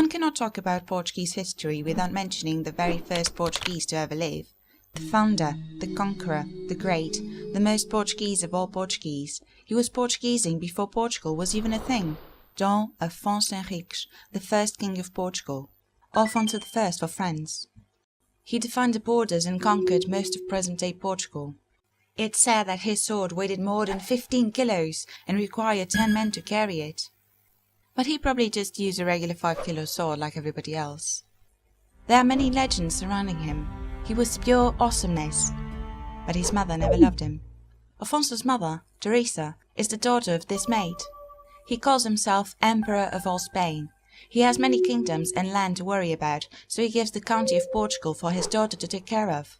One cannot talk about Portuguese history without mentioning the very first Portuguese to ever live. The founder, the conqueror, the great, the most Portuguese of all Portuguese. He was Portuguesing before Portugal was even a thing. Dom Afonso Henriques, the first king of Portugal. Alfonso I for France. He defined the borders and conquered most of present-day Portugal. It's said that his sword weighed more than 15 kilos and required 10 men to carry it. But he probably just used a regular 5-kilo sword like everybody else. There are many legends surrounding him. He was pure awesomeness. But his mother never loved him. Afonso's mother, Teresa, is the daughter of this maid. He calls himself Emperor of all Spain. He has many kingdoms and land to worry about, so he gives the county of Portugal for his daughter to take care of,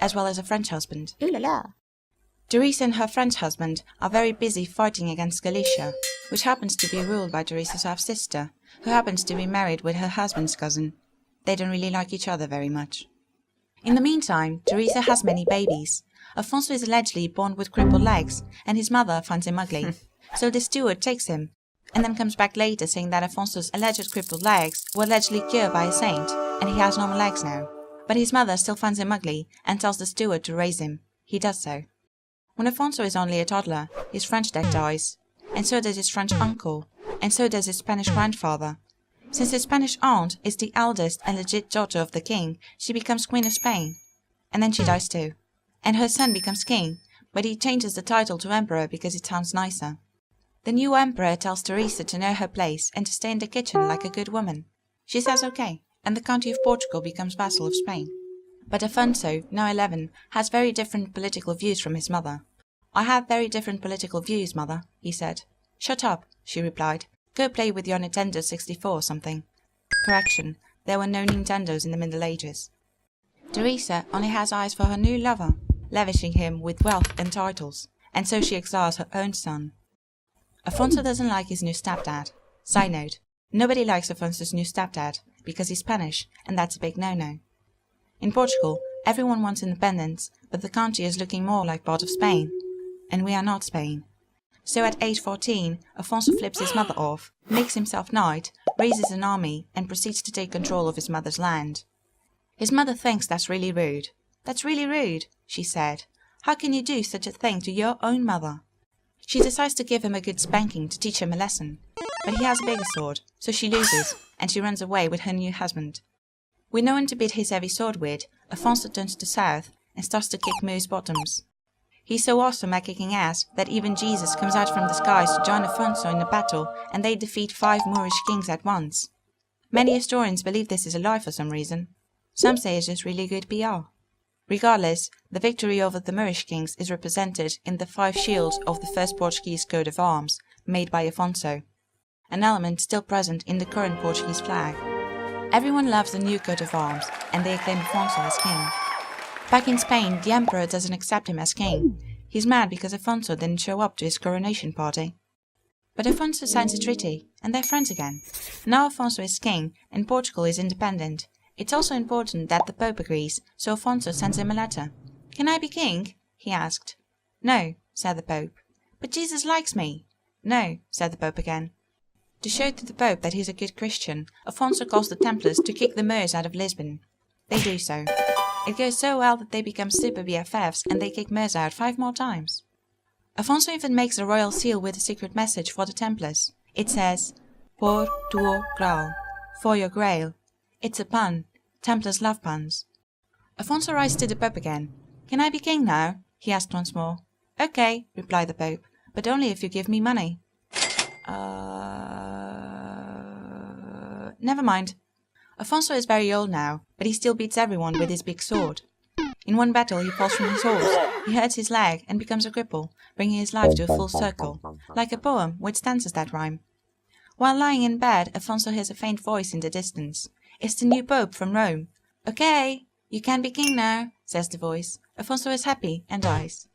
as well as a French husband. Ooh la la. Teresa and her French husband are very busy fighting against Galicia, which happens to be ruled by Teresa's half-sister, who happens to be married with her husband's cousin. They don't really like each other very much. In the meantime, Teresa has many babies. Afonso is allegedly born with crippled legs, and his mother finds him ugly. So the steward takes him, and then comes back later saying that Afonso's alleged crippled legs were allegedly cured by a saint, and he has normal legs now. But his mother still finds him ugly, and tells the steward to raise him. He does so. When Afonso is only a toddler, his French dad dies, and so does his French uncle, and so does his Spanish grandfather. Since his Spanish aunt is the eldest and legit daughter of the king, she becomes Queen of Spain. And then she dies too. And her son becomes king, but he changes the title to Emperor because it sounds nicer. The new Emperor tells Teresa to know her place and to stay in the kitchen like a good woman. She says okay, and the county of Portugal becomes vassal of Spain. But Afonso, now 11, has very different political views from his mother. I have very different political views, mother, he said. Shut up, she replied. Go play with your Nintendo 64 or something. Correction, there were no Nintendos in the Middle Ages. Teresa only has eyes for her new lover, lavishing him with wealth and titles, and so she exiles her own son. Afonso doesn't like his new stepdad. Side note, nobody likes Afonso's new stepdad, because he's Spanish, and that's a big no-no. In Portugal, everyone wants independence, but the country is looking more like part of Spain. And we are not Spain. So at age 14, Afonso flips his mother off, makes himself knight, raises an army, and proceeds to take control of his mother's land. His mother thinks that's really rude. That's really rude, she said. How can you do such a thing to your own mother? She decides to give him a good spanking to teach him a lesson. But he has a bigger sword, so she loses, and she runs away with her new husband. With no one to beat his heavy sword with, Afonso turns to south and starts to kick moose bottoms. He's so awesome at kicking ass that even Jesus comes out from the skies to join Afonso in a battle, and they defeat 5 Moorish kings at once. Many historians believe this is a lie for some reason. Some say it's just really good PR. Regardless, the victory over the Moorish kings is represented in the 5 shields of the first Portuguese coat of arms, made by Afonso, an element still present in the current Portuguese flag. Everyone loves the new coat of arms, and they acclaim Afonso as king. Back in Spain, the emperor doesn't accept him as king. He's mad because Afonso didn't show up to his coronation party. But Afonso signs a treaty, and they're friends again. Now Afonso is king, and Portugal is independent. It's also important that the Pope agrees, so Afonso sends him a letter. "Can I be king?" he asked. "No," said the Pope. "But Jesus likes me." "No," said the Pope again. To show to the Pope that he's a good Christian, Afonso calls the Templars to kick the Moors out of Lisbon. They do so. It goes so well that they become super BFFs and they kick Moors out 5 more times. Afonso even makes a royal seal with a secret message for the Templars. It says, "Por tuo graal," for your grail. It's a pun. Templars love puns. Afonso writes to the Pope again. "Can I be king now?" he asked once more. "Okay," replied the Pope, "but only if you give me money." Never mind. Afonso is very old now, but he still beats everyone with his big sword. In one battle he falls from his horse, he hurts his leg and becomes a cripple, bringing his life to a full circle, like a poem which stanzas that rhyme. While lying in bed, Afonso hears a faint voice in the distance. It's the new Pope from Rome. "Okay, you can be king now," says the voice. Afonso is happy and dies.